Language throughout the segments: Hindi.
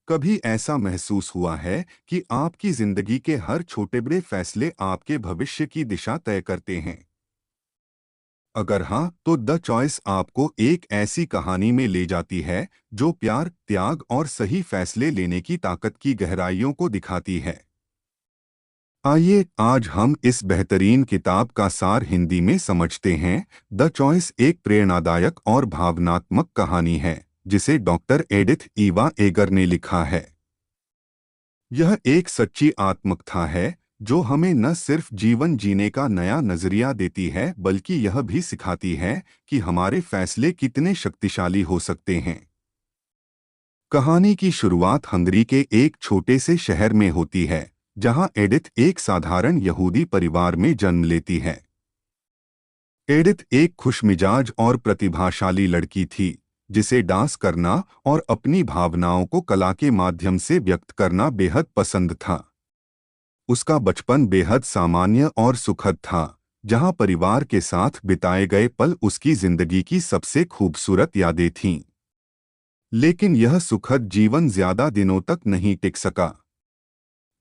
कभी ऐसा महसूस हुआ है कि आपकी जिंदगी के हर छोटे बड़े फैसले आपके भविष्य की दिशा तय करते हैं? अगर हाँ, तो द चॉइस आपको एक ऐसी कहानी में ले जाती है जो प्यार, त्याग और सही फैसले लेने की ताकत की गहराइयों को दिखाती है। आइए आज हम इस बेहतरीन किताब का सार हिंदी में समझते हैं। द चॉइस एक प्रेरणादायक और भावनात्मक कहानी है जिसे डॉक्टर एडिथ ईवा एगर ने लिखा है। यह एक सच्ची आत्मकथा है जो हमें न सिर्फ जीवन जीने का नया नजरिया देती है बल्कि यह भी सिखाती है कि हमारे फैसले कितने शक्तिशाली हो सकते हैं। कहानी की शुरुआत हंगरी के एक छोटे से शहर में होती है जहां एडिथ एक साधारण यहूदी परिवार में जन्म लेती है। एडिथ एक खुशमिजाज और प्रतिभाशाली लड़की थी जिसे डांस करना और अपनी भावनाओं को कला के माध्यम से व्यक्त करना बेहद पसंद था। उसका बचपन बेहद सामान्य और सुखद था, जहां परिवार के साथ बिताए गए पल उसकी जिंदगी की सबसे खूबसूरत यादें थीं। लेकिन यह सुखद जीवन ज्यादा दिनों तक नहीं टिक सका।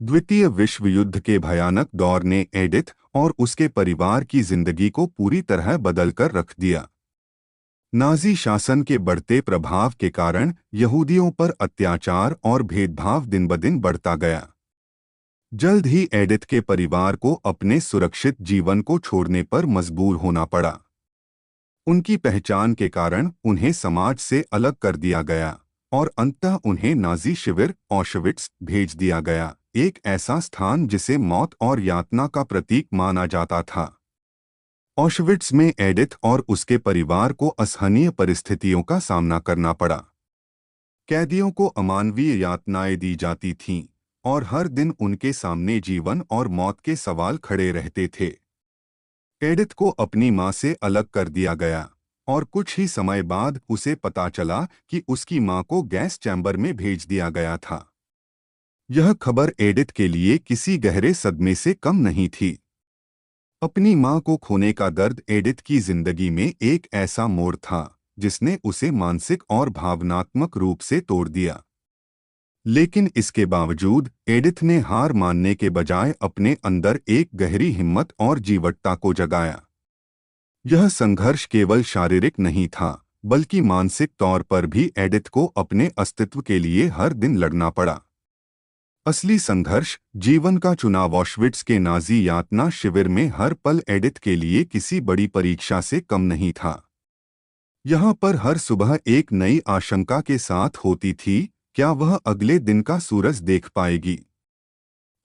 द्वितीय विश्व युद्ध के भयानक दौर ने एडिथ और उसके परिवार की जिंदगी को पूरी तरह बदलकर रख दिया। नाजी शासन के बढ़ते प्रभाव के कारण यहूदियों पर अत्याचार और भेदभाव दिन-ब-दिन बढ़ता गया। जल्द ही एडिथ के परिवार को अपने सुरक्षित जीवन को छोड़ने पर मजबूर होना पड़ा। उनकी पहचान के कारण उन्हें समाज से अलग कर दिया गया और अंततः उन्हें नाजी शिविर ऑशविट्स भेज दिया गया, एक ऐसा स्थान जिसे मौत और यातना का प्रतीक माना जाता था। ऑशविट्स में एडिथ और उसके परिवार को असहनीय परिस्थितियों का सामना करना पड़ा। कैदियों को अमानवीय यातनाएं दी जाती थीं और हर दिन उनके सामने जीवन और मौत के सवाल खड़े रहते थे। एडिथ को अपनी मां से अलग कर दिया गया और कुछ ही समय बाद उसे पता चला कि उसकी मां को गैस चैम्बर में भेज दिया गया था। यह खबर एडिथ के लिए किसी गहरे सदमे से कम नहीं थी। अपनी मां को खोने का दर्द एडिथ की जिंदगी में एक ऐसा मोड़ था जिसने उसे मानसिक और भावनात्मक रूप से तोड़ दिया। लेकिन इसके बावजूद एडिथ ने हार मानने के बजाय अपने अंदर एक गहरी हिम्मत और जीवटता को जगाया। यह संघर्ष केवल शारीरिक नहीं था बल्कि मानसिक तौर पर भी एडिथ को अपने अस्तित्व के लिए हर दिन लड़ना पड़ा। असली संघर्ष जीवन का चुनाव ऑशविट्स के नाजी यातना शिविर में हर पल एडिथ के लिए किसी बड़ी परीक्षा से कम नहीं था। यहाँ पर हर सुबह एक नई आशंका के साथ होती थी, क्या वह अगले दिन का सूरज देख पाएगी?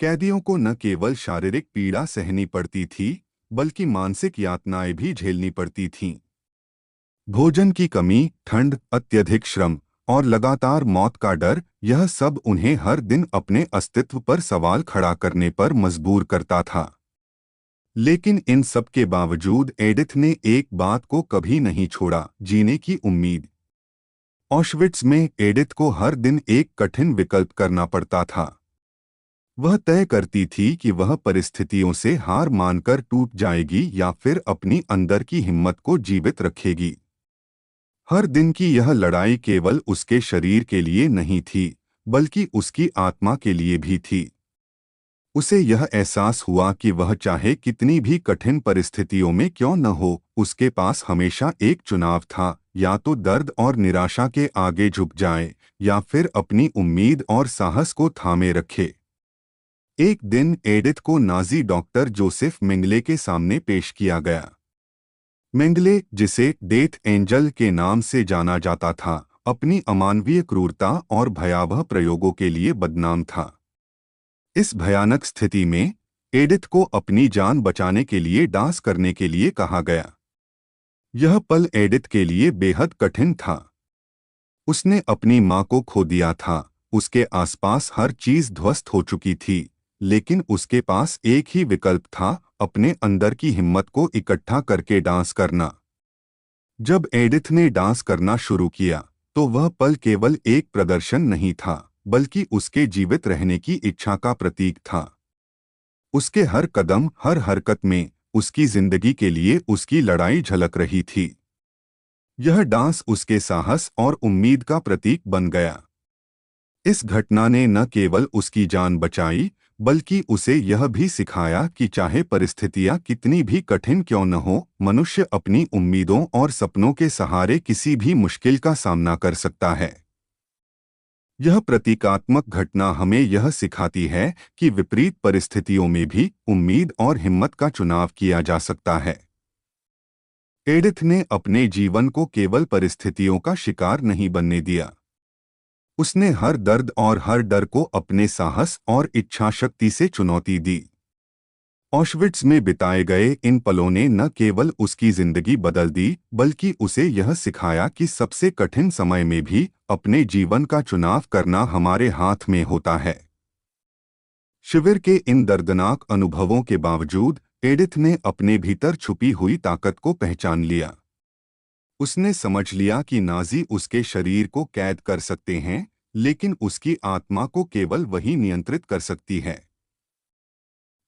कैदियों को न केवल शारीरिक पीड़ा सहनी पड़ती थी बल्कि मानसिक यातनाएं भी झेलनी पड़ती थीं। भोजन की कमी, ठंड, अत्यधिक श्रम और लगातार मौत का डर, यह सब उन्हें हर दिन अपने अस्तित्व पर सवाल खड़ा करने पर मजबूर करता था। लेकिन इन सब के बावजूद एडिथ ने एक बात को कभी नहीं छोड़ा, जीने की उम्मीद। ऑशविट्स में एडिथ को हर दिन एक कठिन विकल्प करना पड़ता था। वह तय करती थी कि वह परिस्थितियों से हार मानकर टूट जाएगी या फिर अपनी अंदर की हिम्मत को जीवित रखेगी। हर दिन की यह लड़ाई केवल उसके शरीर के लिए नहीं थी बल्कि उसकी आत्मा के लिए भी थी। उसे यह एहसास हुआ कि वह चाहे कितनी भी कठिन परिस्थितियों में क्यों न हो, उसके पास हमेशा एक चुनाव था, या तो दर्द और निराशा के आगे झुक जाए या फिर अपनी उम्मीद और साहस को थामे रखे। एक दिन एडिथ को नाजी डॉक्टर जोसेफ मेंगले के सामने पेश किया गया। मेंगले, जिसे डेथ एंजल के नाम से जाना जाता था, अपनी अमानवीय क्रूरता और भयावह प्रयोगों के लिए बदनाम था। इस भयानक स्थिति में एडिथ को अपनी जान बचाने के लिए डांस करने के लिए कहा गया। यह पल एडिथ के लिए बेहद कठिन था। उसने अपनी मां को खो दिया था, उसके आसपास हर चीज ध्वस्त हो चुकी थी, लेकिन उसके पास एक ही विकल्प था, अपने अंदर की हिम्मत को इकट्ठा करके डांस करना। जब एडिथ ने डांस करना शुरू किया तो वह पल केवल एक प्रदर्शन नहीं था बल्कि उसके जीवित रहने की इच्छा का प्रतीक था। उसके हर कदम, हर हरकत में उसकी जिंदगी के लिए उसकी लड़ाई झलक रही थी। यह डांस उसके साहस और उम्मीद का प्रतीक बन गया। इस घटना ने न केवल उसकी जान बचाई, बल्कि उसे यह भी सिखाया कि चाहे परिस्थितियां कितनी भी कठिन क्यों न हो, मनुष्य अपनी उम्मीदों और सपनों के सहारे किसी भी मुश्किल का सामना कर सकता है। यह प्रतीकात्मक घटना हमें यह सिखाती है कि विपरीत परिस्थितियों में भी उम्मीद और हिम्मत का चुनाव किया जा सकता है। एडिथ ने अपने जीवन को केवल परिस्थितियों का शिकार नहीं बनने दिया। उसने हर दर्द और हर डर को अपने साहस और इच्छाशक्ति से चुनौती दी। ऑशविट्ज में बिताए गए इन पलों ने न केवल उसकी जिंदगी बदल दी, बल्कि उसे यह सिखाया कि सबसे कठिन समय में भी अपने जीवन का चुनाव करना हमारे हाथ में होता है। शिविर के इन दर्दनाक अनुभवों के बावजूद एडिथ ने अपने भीतर छुपी हुई ताकत को पहचान लिया। उसने समझ लिया कि नाज़ी उसके शरीर को कैद कर सकते हैं, लेकिन उसकी आत्मा को केवल वही नियंत्रित कर सकती है।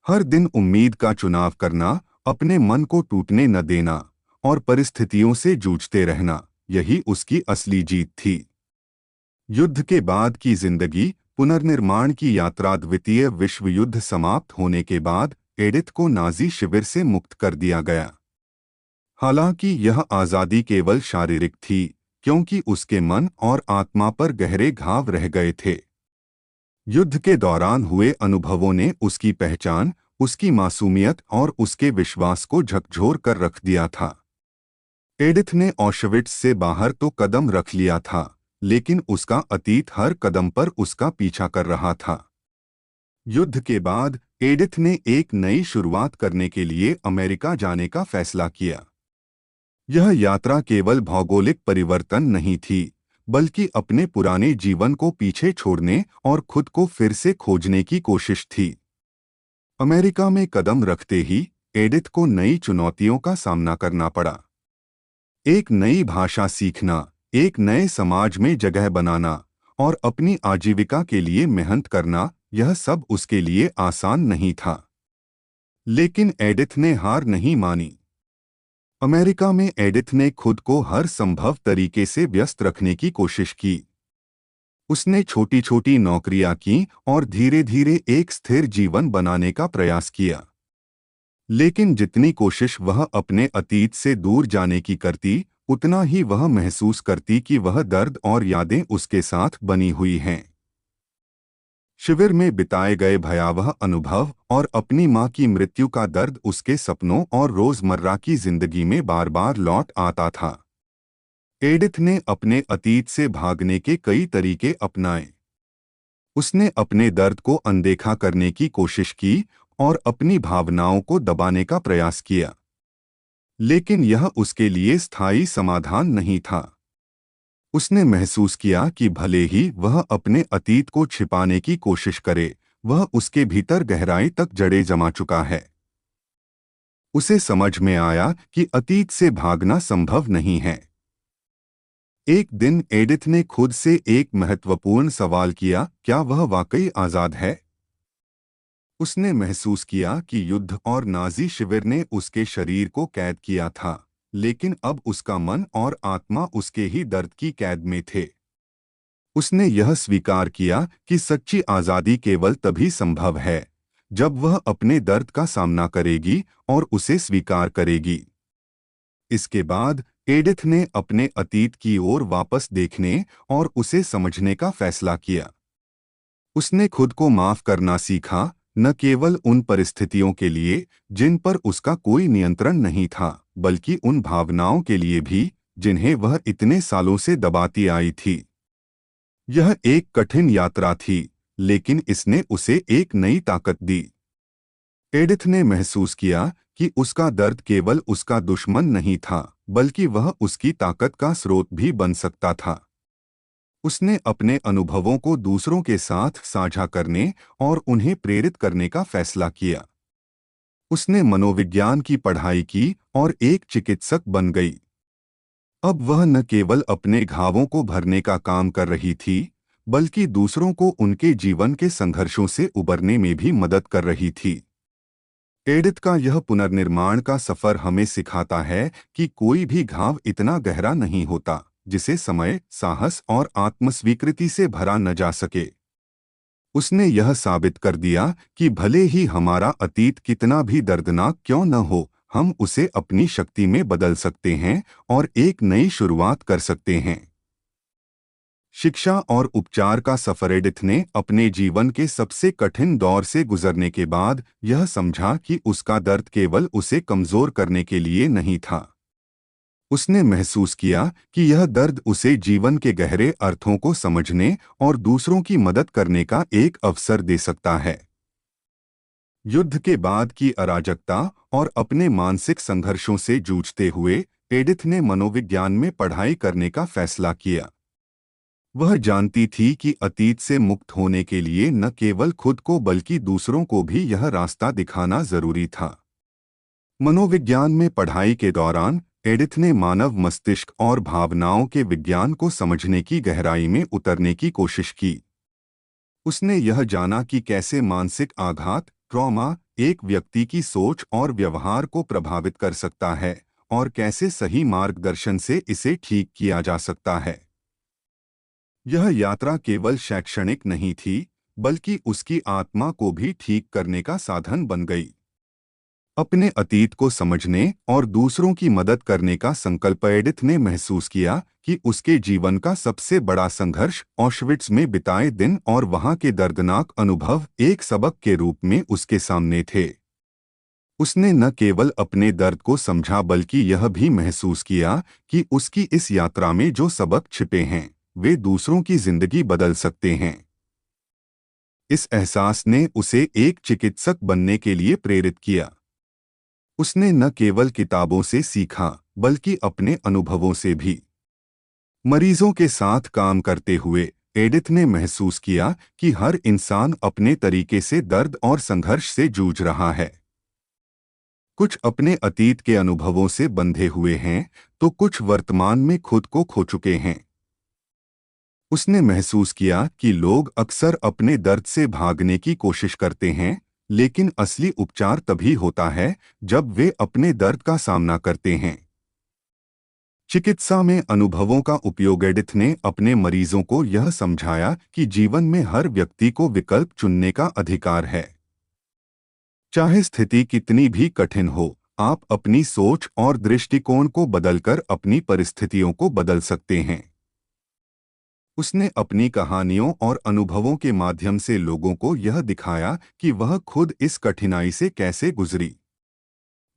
हर दिन उम्मीद का चुनाव करना, अपने मन को टूटने न देना और परिस्थितियों से जूझते रहना, यही उसकी असली जीत थी। युद्ध के बाद की जिंदगी, पुनर्निर्माण की यात्रा। द्वितीय विश्व युद्ध समाप्त होने के बाद एडिथ को नाज़ी शिविर से मुक्त कर दिया गया। हालांकि यह आज़ादी केवल शारीरिक थी, क्योंकि उसके मन और आत्मा पर गहरे घाव रह गए थे। युद्ध के दौरान हुए अनुभवों ने उसकी पहचान, उसकी मासूमियत और उसके विश्वास को झकझोर कर रख दिया था। एडिथ ने ऑशविट्ज से बाहर तो कदम रख लिया था, लेकिन उसका अतीत हर कदम पर उसका पीछा कर रहा था। युद्ध के बाद एडिथ ने एक नई शुरुआत करने के लिए अमेरिका जाने का फैसला किया। यह यात्रा केवल भौगोलिक परिवर्तन नहीं थी, बल्कि अपने पुराने जीवन को पीछे छोड़ने और खुद को फिर से खोजने की कोशिश थी। अमेरिका में कदम रखते ही एडिथ को नई चुनौतियों का सामना करना पड़ा। एक नई भाषा सीखना, एक नए समाज में जगह बनाना और अपनी आजीविका के लिए मेहनत करना, यह सब उसके लिए आसान नहीं था। लेकिन एडिथ ने हार नहीं मानी। अमेरिका में एडिथ ने खुद को हर संभव तरीके से व्यस्त रखने की कोशिश की। उसने छोटी छोटी नौकरियां की और धीरे धीरे एक स्थिर जीवन बनाने का प्रयास किया। लेकिन जितनी कोशिश वह अपने अतीत से दूर जाने की करती, उतना ही वह महसूस करती कि वह दर्द और यादें उसके साथ बनी हुई हैं। शिविर में बिताए गए भयावह अनुभव और अपनी मां की मृत्यु का दर्द उसके सपनों और रोजमर्रा की जिंदगी में बार बार लौट आता था। एडिथ ने अपने अतीत से भागने के कई तरीके अपनाए। उसने अपने दर्द को अनदेखा करने की कोशिश की और अपनी भावनाओं को दबाने का प्रयास किया। लेकिन यह उसके लिए स्थायी समाधान नहीं था। उसने महसूस किया कि भले ही वह अपने अतीत को छिपाने की कोशिश करे, वह उसके भीतर गहराई तक जड़ें जमा चुका है। उसे समझ में आया कि अतीत से भागना संभव नहीं है। एक दिन एडिथ ने खुद से एक महत्वपूर्ण सवाल किया, क्या वह वाकई आज़ाद है? उसने महसूस किया कि युद्ध और नाज़ी शिविर ने उसके शरीर को कैद किया था, लेकिन अब उसका मन और आत्मा उसके ही दर्द की कैद में थे। उसने यह स्वीकार किया कि सच्ची आज़ादी केवल तभी संभव है जब वह अपने दर्द का सामना करेगी और उसे स्वीकार करेगी। इसके बाद एडिथ ने अपने अतीत की ओर वापस देखने और उसे समझने का फैसला किया। उसने खुद को माफ करना सीखा, न केवल उन परिस्थितियों के लिए जिन पर उसका कोई नियंत्रण नहीं था, बल्कि उन भावनाओं के लिए भी जिन्हें वह इतने सालों से दबाती आई थी। यह एक कठिन यात्रा थी, लेकिन इसने उसे एक नई ताकत दी। एडिथ ने महसूस किया कि उसका दर्द केवल उसका दुश्मन नहीं था, बल्कि वह उसकी ताकत का स्रोत भी बन सकता था। उसने अपने अनुभवों को दूसरों के साथ साझा करने और उन्हें प्रेरित करने का फैसला किया। उसने मनोविज्ञान की पढ़ाई की और एक चिकित्सक बन गई। अब वह न केवल अपने घावों को भरने का काम कर रही थी, बल्कि दूसरों को उनके जीवन के संघर्षों से उबरने में भी मदद कर रही थी। एडिथ का यह पुनर्निर्माण का सफर हमें सिखाता है कि कोई भी घाव इतना गहरा नहीं होता जिसे समय, साहस और आत्मस्वीकृति से भरा न जा सके। उसने यह साबित कर दिया कि भले ही हमारा अतीत कितना भी दर्दनाक क्यों न हो, हम उसे अपनी शक्ति में बदल सकते हैं और एक नई शुरुआत कर सकते हैं। शिक्षा और उपचार का सफर। एडिथ ने अपने जीवन के सबसे कठिन दौर से गुजरने के बाद यह समझा कि उसका दर्द केवल उसे कमजोर करने के लिए नहीं था। उसने महसूस किया कि यह दर्द उसे जीवन के गहरे अर्थों को समझने और दूसरों की मदद करने का एक अवसर दे सकता है। युद्ध के बाद की अराजकता और अपने मानसिक संघर्षों से जूझते हुए एडिथ ने मनोविज्ञान में पढ़ाई करने का फैसला किया। वह जानती थी कि अतीत से मुक्त होने के लिए न केवल खुद को बल्कि दूसरों को भी यह रास्ता दिखाना जरूरी था। मनोविज्ञान में पढ़ाई के दौरान एडिथ ने मानव मस्तिष्क और भावनाओं के विज्ञान को समझने की गहराई में उतरने की कोशिश की। उसने यह जाना कि कैसे मानसिक आघात, ट्रॉमा, एक व्यक्ति की सोच और व्यवहार को प्रभावित कर सकता है और कैसे सही मार्गदर्शन से इसे ठीक किया जा सकता है। यह यात्रा केवल शैक्षणिक नहीं थी, बल्कि उसकी आत्मा को भी ठीक करने का साधन बन गई। अपने अतीत को समझने और दूसरों की मदद करने का संकल्प। एडिथ ने महसूस किया कि उसके जीवन का सबसे बड़ा संघर्ष ऑशविट्स में बिताए दिन और वहां के दर्दनाक अनुभव एक सबक के रूप में उसके सामने थे। उसने न केवल अपने दर्द को समझा बल्कि यह भी महसूस किया कि उसकी इस यात्रा में जो सबक छिपे हैं वे दूसरों की जिंदगी बदल सकते हैं। इस एहसास ने उसे एक चिकित्सक बनने के लिए प्रेरित किया। उसने न केवल किताबों से सीखा बल्कि अपने अनुभवों से भी। मरीजों के साथ काम करते हुए एडिथ ने महसूस किया कि हर इंसान अपने तरीके से दर्द और संघर्ष से जूझ रहा है। कुछ अपने अतीत के अनुभवों से बंधे हुए हैं तो कुछ वर्तमान में खुद को खो चुके हैं। उसने महसूस किया कि लोग अक्सर अपने दर्द से भागने की कोशिश करते हैं, लेकिन असली उपचार तभी होता है जब वे अपने दर्द का सामना करते हैं। चिकित्सा में अनुभवों का उपयोग। एडिथ ने अपने मरीजों को यह समझाया कि जीवन में हर व्यक्ति को विकल्प चुनने का अधिकार है। चाहे स्थिति कितनी भी कठिन हो, आप अपनी सोच और दृष्टिकोण को बदलकर अपनी परिस्थितियों को बदल सकते हैं। उसने अपनी कहानियों और अनुभवों के माध्यम से लोगों को यह दिखाया कि वह खुद इस कठिनाई से कैसे गुजरी।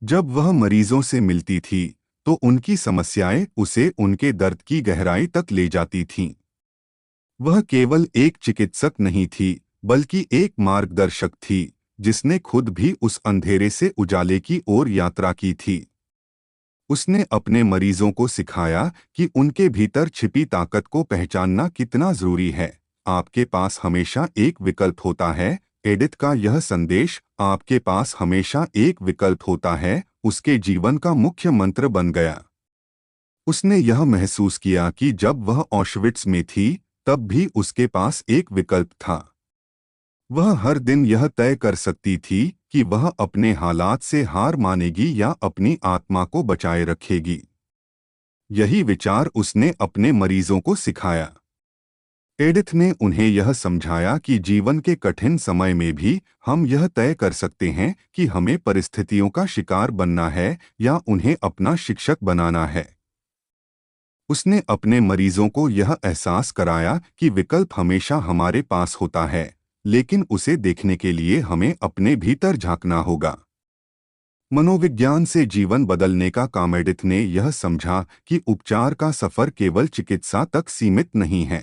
जब वह मरीजों से मिलती थी तो उनकी समस्याएं उसे उनके दर्द की गहराई तक ले जाती थीं। वह केवल एक चिकित्सक नहीं थी, बल्कि एक मार्गदर्शक थी जिसने खुद भी उस अंधेरे से उजाले की ओर यात्रा की थी। उसने अपने मरीजों को सिखाया कि उनके भीतर छिपी ताकत को पहचानना कितना जरूरी है। आपके पास हमेशा एक विकल्प होता है। एडिथ का यह संदेश, आपके पास हमेशा एक विकल्प होता है, उसके जीवन का मुख्य मंत्र बन गया। उसने यह महसूस किया कि जब वह ऑशविट्स में थी तब भी उसके पास एक विकल्प था। वह हर दिन यह तय कर सकती थी कि वह अपने हालात से हार मानेगी या अपनी आत्मा को बचाए रखेगी। यही विचार उसने अपने मरीजों को सिखाया। एडिथ ने उन्हें यह समझाया कि जीवन के कठिन समय में भी हम यह तय कर सकते हैं कि हमें परिस्थितियों का शिकार बनना है या उन्हें अपना शिक्षक बनाना है। उसने अपने मरीजों को यह एहसास कराया कि विकल्प हमेशा हमारे पास होता है, लेकिन उसे देखने के लिए हमें अपने भीतर झांकना होगा। मनोविज्ञान से जीवन बदलने का काम। एडिथ ने यह समझा कि उपचार का सफर केवल चिकित्सा तक सीमित नहीं है।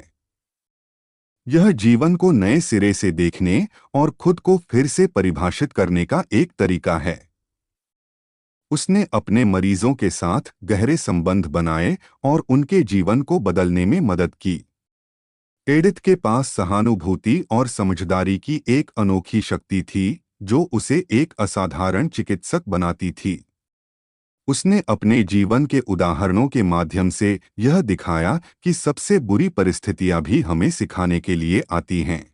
यह जीवन को नए सिरे से देखने और खुद को फिर से परिभाषित करने का एक तरीका है। उसने अपने मरीजों के साथ गहरे संबंध बनाए और उनके जीवन को बदलने में मदद की। एडिथ के पास सहानुभूति और समझदारी की एक अनोखी शक्ति थी जो उसे एक असाधारण चिकित्सक बनाती थी। उसने अपने जीवन के उदाहरणों के माध्यम से यह दिखाया कि सबसे बुरी परिस्थितियां भी हमें सिखाने के लिए आती हैं।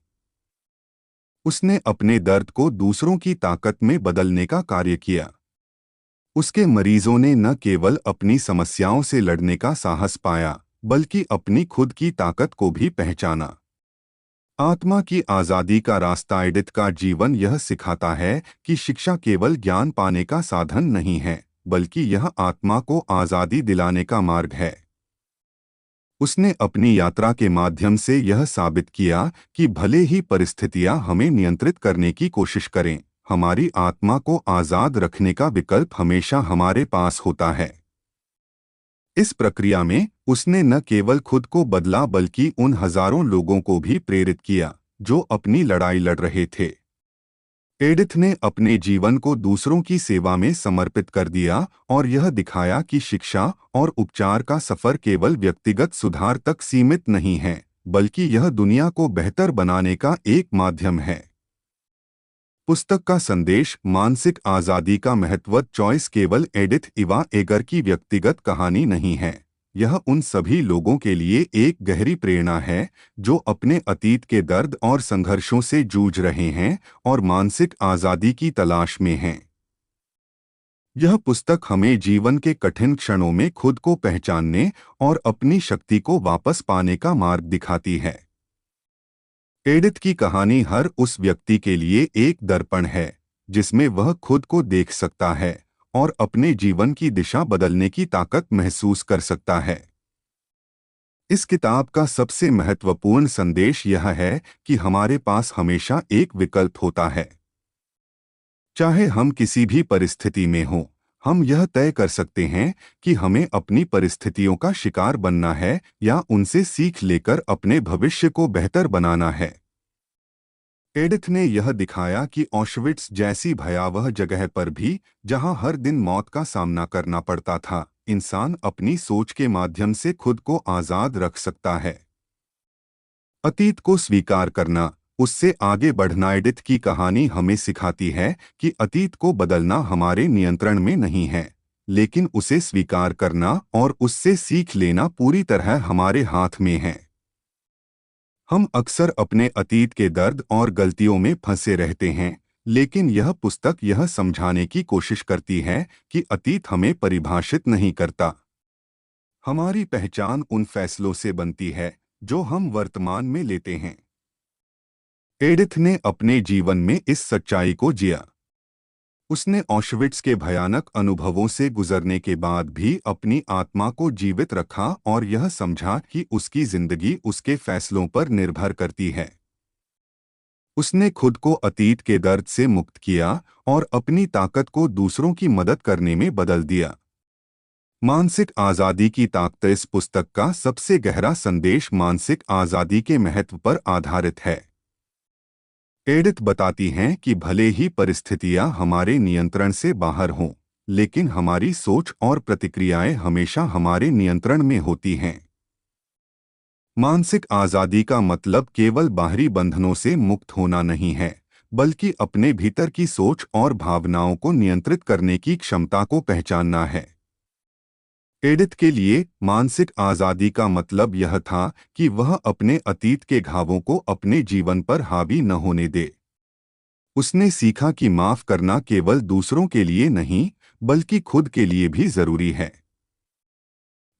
उसने अपने दर्द को दूसरों की ताकत में बदलने का कार्य किया। उसके मरीजों ने न केवल अपनी समस्याओं से लड़ने का साहस पाया, बल्कि अपनी खुद की ताकत को भी पहचाना। आत्मा की आज़ादी का रास्ता। एडिथ का जीवन यह सिखाता है कि शिक्षा केवल ज्ञान पाने का साधन नहीं है, बल्कि यह आत्मा को आज़ादी दिलाने का मार्ग है। उसने अपनी यात्रा के माध्यम से यह साबित किया कि भले ही परिस्थितियां हमें नियंत्रित करने की कोशिश करें, हमारी आत्मा को आज़ाद रखने का विकल्प हमेशा हमारे पास होता है। इस प्रक्रिया में उसने न केवल खुद को बदला बल्कि उन हजारों लोगों को भी प्रेरित किया जो अपनी लड़ाई लड़ रहे थे। एडिथ ने अपने जीवन को दूसरों की सेवा में समर्पित कर दिया और यह दिखाया कि शिक्षा और उपचार का सफर केवल व्यक्तिगत सुधार तक सीमित नहीं है, बल्कि यह दुनिया को बेहतर बनाने का एक माध्यम है। पुस्तक का संदेश। मानसिक आज़ादी का महत्व। चॉइस केवल एडिथ इवा एगर की व्यक्तिगत कहानी नहीं है, यह उन सभी लोगों के लिए एक गहरी प्रेरणा है जो अपने अतीत के दर्द और संघर्षों से जूझ रहे हैं और मानसिक आज़ादी की तलाश में हैं। यह पुस्तक हमें जीवन के कठिन क्षणों में खुद को पहचानने और अपनी शक्ति को वापस पाने का मार्ग दिखाती है। एडिथ की कहानी हर उस व्यक्ति के लिए एक दर्पण है जिसमें वह खुद को देख सकता है और अपने जीवन की दिशा बदलने की ताकत महसूस कर सकता है। इस किताब का सबसे महत्वपूर्ण संदेश यह है कि हमारे पास हमेशा एक विकल्प होता है। चाहे हम किसी भी परिस्थिति में हों, हम यह तय कर सकते हैं कि हमें अपनी परिस्थितियों का शिकार बनना है या उनसे सीख लेकर अपने भविष्य को बेहतर बनाना है। एडिथ ने यह दिखाया कि ऑशविट्स जैसी भयावह जगह पर भी, जहां हर दिन मौत का सामना करना पड़ता था, इंसान अपनी सोच के माध्यम से खुद को आज़ाद रख सकता है। अतीत को स्वीकार करना, उससे आगे बढ़ना। एडिथ की कहानी हमें सिखाती है कि अतीत को बदलना हमारे नियंत्रण में नहीं है, लेकिन उसे स्वीकार करना और उससे सीख लेना पूरी तरह हमारे हाथ में है। हम अक्सर अपने अतीत के दर्द और गलतियों में फंसे रहते हैं, लेकिन यह पुस्तक यह समझाने की कोशिश करती है कि अतीत हमें परिभाषित नहीं करता। हमारी पहचान उन फैसलों से बनती है जो हम वर्तमान में लेते हैं। एडिथ ने अपने जीवन में इस सच्चाई को जिया। उसने ऑशविट्स के भयानक अनुभवों से गुजरने के बाद भी अपनी आत्मा को जीवित रखा और यह समझा कि उसकी जिंदगी उसके फैसलों पर निर्भर करती है। उसने खुद को अतीत के दर्द से मुक्त किया और अपनी ताकत को दूसरों की मदद करने में बदल दिया। मानसिक आज़ादी की ताकत। इस पुस्तक का सबसे गहरा संदेश मानसिक आज़ादी के महत्व पर आधारित है। एडिथ बताती हैं कि भले ही परिस्थितियां हमारे नियंत्रण से बाहर हों, लेकिन हमारी सोच और प्रतिक्रियाएं हमेशा हमारे नियंत्रण में होती हैं। मानसिक आज़ादी का मतलब केवल बाहरी बंधनों से मुक्त होना नहीं है, बल्कि अपने भीतर की सोच और भावनाओं को नियंत्रित करने की क्षमता को पहचानना है। एडिथ के लिए मानसिक आज़ादी का मतलब यह था कि वह अपने अतीत के घावों को अपने जीवन पर हावी न होने दे। उसने सीखा कि माफ़ करना केवल दूसरों के लिए नहीं, बल्कि खुद के लिए भी ज़रूरी है।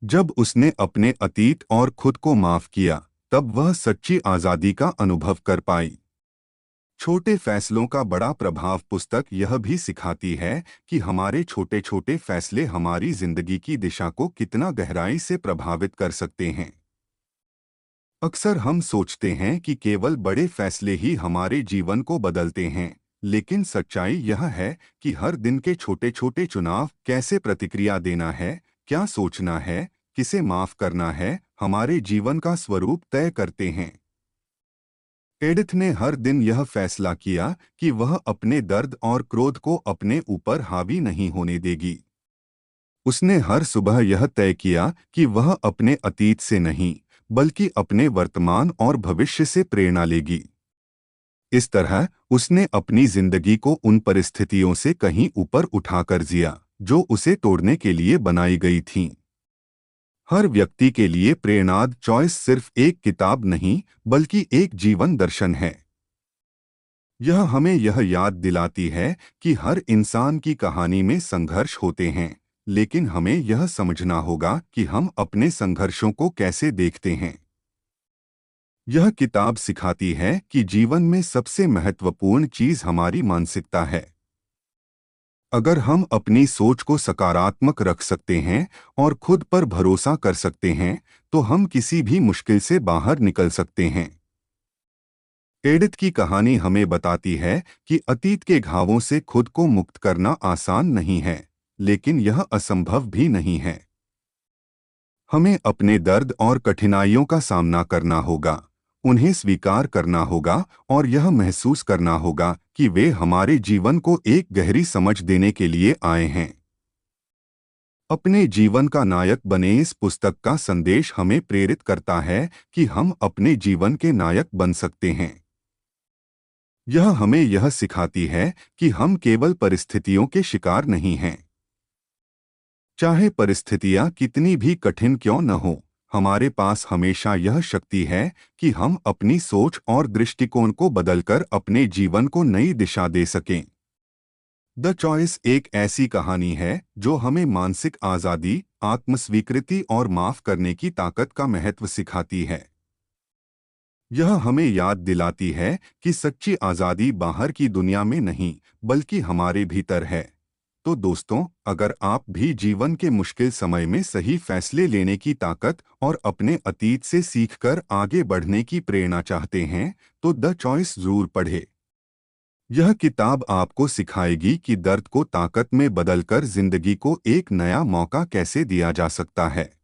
जब उसने अपने अतीत और खुद को माफ़ किया, तब वह सच्ची आज़ादी का अनुभव कर पाई। छोटे फैसलों का बड़ा प्रभाव। पुस्तक यह भी सिखाती है कि हमारे छोटे छोटे फैसले हमारी जिंदगी की दिशा को कितना गहराई से प्रभावित कर सकते हैं। अक्सर हम सोचते हैं कि केवल बड़े फैसले ही हमारे जीवन को बदलते हैं, लेकिन सच्चाई यह है कि हर दिन के छोटे छोटे चुनाव, कैसे प्रतिक्रिया देना है, क्या सोचना है, किसे माफ़ करना है, हमारे जीवन का स्वरूप तय करते हैं। एडिथ ने हर दिन यह फैसला किया कि वह अपने दर्द और क्रोध को अपने ऊपर हावी नहीं होने देगी। उसने हर सुबह यह तय किया कि वह अपने अतीत से नहीं, बल्कि अपने वर्तमान और भविष्य से प्रेरणा लेगी। इस तरह उसने अपनी जिंदगी को उन परिस्थितियों से कहीं ऊपर उठाकर जिया जो उसे तोड़ने के लिए बनाई गई थीं। हर व्यक्ति के लिए प्रेरणादायक चॉइस सिर्फ एक किताब नहीं, बल्कि एक जीवन दर्शन है। यह हमें यह याद दिलाती है कि हर इंसान की कहानी में संघर्ष होते हैं, लेकिन हमें यह समझना होगा कि हम अपने संघर्षों को कैसे देखते हैं। यह किताब सिखाती है कि जीवन में सबसे महत्वपूर्ण चीज हमारी मानसिकता है। अगर हम अपनी सोच को सकारात्मक रख सकते हैं और खुद पर भरोसा कर सकते हैं, तो हम किसी भी मुश्किल से बाहर निकल सकते हैं। एडिथ की कहानी हमें बताती है कि अतीत के घावों से खुद को मुक्त करना आसान नहीं है, लेकिन यह असंभव भी नहीं है। हमें अपने दर्द और कठिनाइयों का सामना करना होगा, उन्हें स्वीकार करना होगा और यह महसूस करना होगा कि वे हमारे जीवन को एक गहरी समझ देने के लिए आए हैं। अपने जीवन का नायक बने इस पुस्तक का संदेश हमें प्रेरित करता है कि हम अपने जीवन के नायक बन सकते हैं। यह हमें यह सिखाती है कि हम केवल परिस्थितियों के शिकार नहीं हैं। चाहे परिस्थितियां कितनी भी कठिन क्यों न हो, हमारे पास हमेशा यह शक्ति है कि हम अपनी सोच और दृष्टिकोण को बदलकर अपने जीवन को नई दिशा दे सकें। द चॉइस एक ऐसी कहानी है जो हमें मानसिक आज़ादी, आत्मस्वीकृति और माफ करने की ताकत का महत्व सिखाती है। यह हमें याद दिलाती है कि सच्ची आज़ादी बाहर की दुनिया में नहीं, बल्कि हमारे भीतर है। तो दोस्तों, अगर आप भी जीवन के मुश्किल समय में सही फैसले लेने की ताकत और अपने अतीत से सीखकर आगे बढ़ने की प्रेरणा चाहते हैं, तो द चॉइस जरूर पढ़ें। यह किताब आपको सिखाएगी कि दर्द को ताकत में बदलकर जिंदगी को एक नया मौका कैसे दिया जा सकता है।